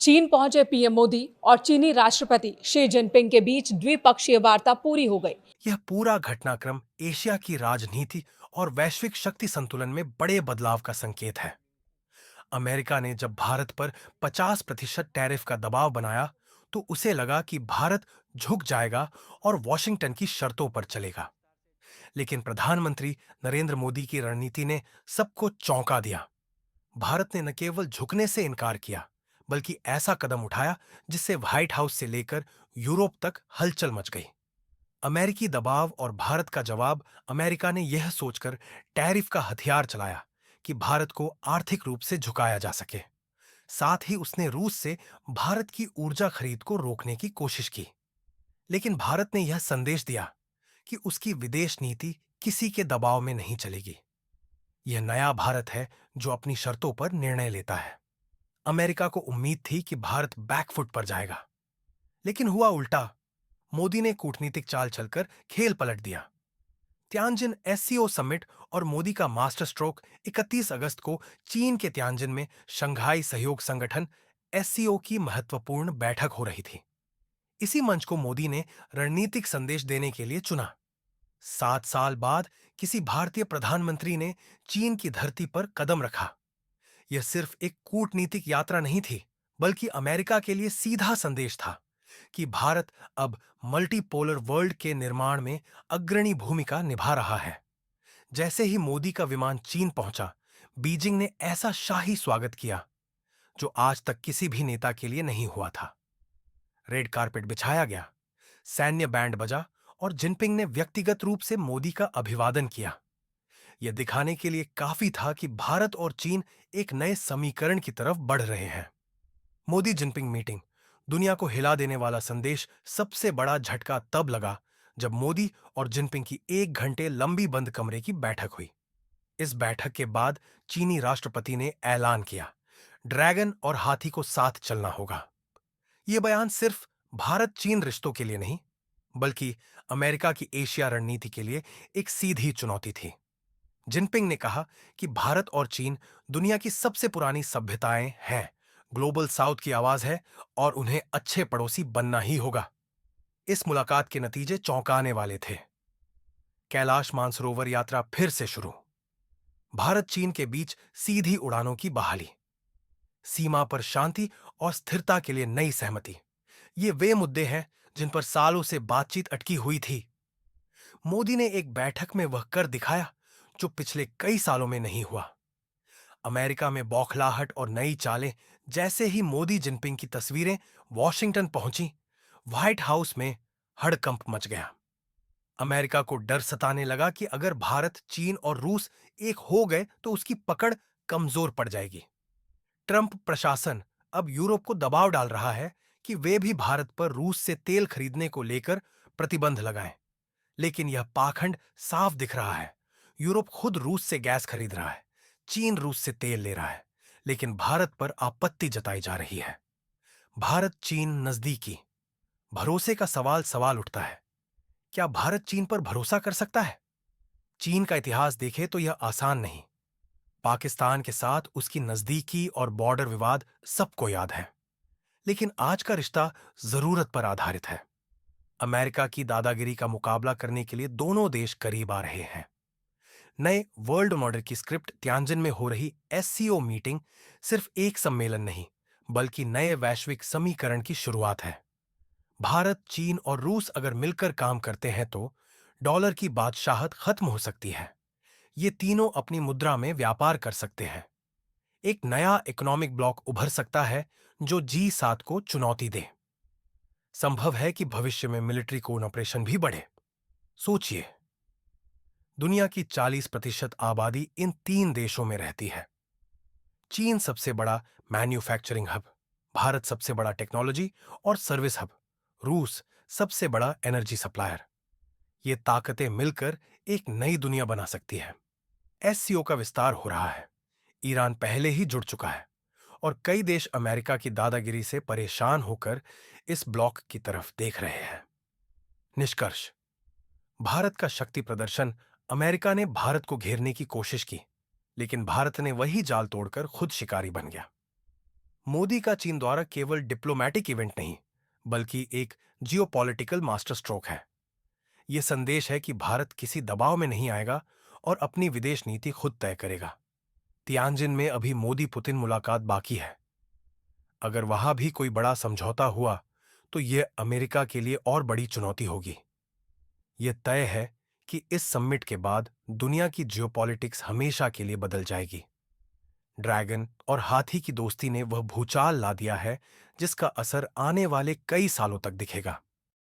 चीन पहुंचे पीएम मोदी और चीनी राष्ट्रपति शी जिनपिंग के बीच द्विपक्षीय वार्ता पूरी हो गई। यह पूरा घटनाक्रम एशिया की राजनीति और वैश्विक शक्ति संतुलन में बड़े बदलाव का संकेत है। अमेरिका ने जब भारत पर 50% टैरिफ का दबाव बनाया, तो उसे लगा कि भारत झुक जाएगा और वॉशिंगटन की शर्तों पर चलेगा। लेकिन प्रधानमंत्री नरेंद्र मोदी की रणनीति ने सबको चौंका दिया। भारत ने न केवल झुकने से इनकार किया, बल्कि ऐसा कदम उठाया जिससे व्हाइट हाउस से लेकर यूरोप तक हलचल मच गई। अमेरिकी दबाव और भारत का जवाब। अमेरिका ने यह सोचकर टैरिफ का हथियार चलाया कि भारत को आर्थिक रूप से झुकाया जा सके। साथ ही उसने रूस से भारत की ऊर्जा खरीद को रोकने की कोशिश की। लेकिन भारत ने यह संदेश दिया कि उसकी विदेश नीति किसी के दबाव में नहीं चलेगी। यह नया भारत है जो अपनी शर्तों पर निर्णय लेता है। अमेरिका को उम्मीद थी कि भारत बैकफुट पर जाएगा, लेकिन हुआ उल्टा। मोदी ने कूटनीतिक चाल चलकर खेल पलट दिया। तियानजिन एससीओ समिट और मोदी का मास्टर स्ट्रोक 31 अगस्त को चीन के तियानजिन में शंघाई सहयोग संगठन एससीओ की महत्वपूर्ण बैठक हो रही थी। इसी मंच को मोदी ने रणनीतिक संदेश देने के लिए चुना। 7 साल बाद किसी भारतीय प्रधानमंत्री ने चीन की धरती पर कदम रखा। यह सिर्फ एक कूटनीतिक यात्रा नहीं थी, बल्कि अमेरिका के लिए सीधा संदेश था कि भारत अब मल्टीपोलर वर्ल्ड के निर्माण में अग्रणी भूमिका निभा रहा है। जैसे ही मोदी का विमान चीन पहुंचा, बीजिंग ने ऐसा शाही स्वागत किया जो आज तक किसी भी नेता के लिए नहीं हुआ था। रेड कारपेट बिछाया गया, सैन्य बैंड बजा और जिनपिंग ने व्यक्तिगत रूप से मोदी का अभिवादन किया। यह दिखाने के लिए काफी था कि भारत और चीन एक नए समीकरण की तरफ बढ़ रहे हैं। मोदी जिनपिंग मीटिंग दुनिया को हिला देने वाला संदेश। सबसे बड़ा झटका तब लगा जब मोदी और जिनपिंग की 1 घंटे लंबी बंद कमरे की बैठक हुई। इस बैठक के बाद चीनी राष्ट्रपति ने ऐलान किया, ड्रैगन और हाथी को साथ चलना होगा। यह बयान सिर्फ भारत चीन रिश्तों के लिए नहीं, बल्कि अमेरिका की एशिया रणनीति के लिए एक सीधी चुनौती थी। जिनपिंग ने कहा कि भारत और चीन दुनिया की सबसे पुरानी सभ्यताएं हैं, ग्लोबल साउथ की आवाज है और उन्हें अच्छे पड़ोसी बनना ही होगा। इस मुलाकात के नतीजे चौंकाने वाले थे। कैलाश मानसरोवर यात्रा फिर से शुरू, भारत चीन के बीच सीधी उड़ानों की बहाली, सीमा पर शांति और स्थिरता के लिए नई सहमति। ये वे मुद्दे हैं जिन पर सालों से बातचीत अटकी हुई थी। मोदी ने एक बैठक में वह कर दिखाया जो पिछले कई सालों में नहीं हुआ। अमेरिका में बौखलाहट और नई चालें। जैसे ही मोदी जिनपिंग की तस्वीरें वॉशिंगटन पहुंची, व्हाइट हाउस में हड़कंप मच गया। अमेरिका को डर सताने लगा कि अगर भारत, चीन और रूस एक हो गए तो उसकी पकड़ कमजोर पड़ जाएगी। ट्रंप प्रशासन अब यूरोप को दबाव डाल रहा है कि वे भी भारत पर रूस से तेल खरीदने को लेकर प्रतिबंध लगाएं। लेकिन यह पाखंड साफ दिख रहा है। यूरोप खुद रूस से गैस खरीद रहा है, चीन रूस से तेल ले रहा है, लेकिन भारत पर आपत्ति जताई जा रही है। भारत चीन नजदीकी, भरोसे का सवाल सवाल उठता है। क्या भारत चीन पर भरोसा कर सकता है? चीन का इतिहास देखें तो यह आसान नहीं। पाकिस्तान के साथ उसकी नजदीकी और बॉर्डर विवाद सबको याद है। लेकिन आज का रिश्ता जरूरत पर आधारित है। अमेरिका की दादागिरी का मुकाबला करने के लिए दोनों देश करीब आ रहे हैं। नए वर्ल्ड ऑर्डर की स्क्रिप्ट तियानजिन में हो रही एससीओ मीटिंग सिर्फ एक सम्मेलन नहीं, बल्कि नए वैश्विक समीकरण की शुरुआत है। भारत, चीन और रूस अगर मिलकर काम करते हैं तो डॉलर की बादशाहत खत्म हो सकती है। ये तीनों अपनी मुद्रा में व्यापार कर सकते हैं। एक नया इकोनॉमिक ब्लॉक उभर सकता है जो G7 को चुनौती दे। संभव है कि भविष्य में मिलिट्री कोऑपरेशन भी बढ़े। सोचिए, दुनिया की 40% आबादी इन 3 देशों में रहती है। चीन सबसे बड़ा मैन्युफैक्चरिंग हब, भारत सबसे बड़ा टेक्नोलॉजी और सर्विस हब, रूस सबसे बड़ा एनर्जी सप्लायर। ये ताकतें मिलकर एक नई दुनिया बना सकती है। एससीओ का विस्तार हो रहा है। ईरान पहले ही जुड़ चुका है और कई देश अमेरिका की दादागिरी से परेशान होकर इस ब्लॉक की तरफ देख रहे हैं। निष्कर्ष, भारत का शक्ति प्रदर्शन। अमेरिका ने भारत को घेरने की कोशिश की, लेकिन भारत ने वही जाल तोड़कर खुद शिकारी बन गया। मोदी का चीन द्वारा केवल डिप्लोमैटिक इवेंट नहीं, बल्कि एक जियोपॉलिटिकल मास्टर स्ट्रोक है। यह संदेश है कि भारत किसी दबाव में नहीं आएगा और अपनी विदेश नीति खुद तय करेगा। तियानजिन में अभी मोदी पुतिन मुलाकात बाकी है। अगर वहां भी कोई बड़ा समझौता हुआ तो यह अमेरिका के लिए और बड़ी चुनौती होगी। यह तय है कि इस समिट के बाद दुनिया की जियोपॉलिटिक्स हमेशा के लिए बदल जाएगी। ड्रैगन और हाथी की दोस्ती ने वह भूचाल ला दिया है जिसका असर आने वाले कई सालों तक दिखेगा।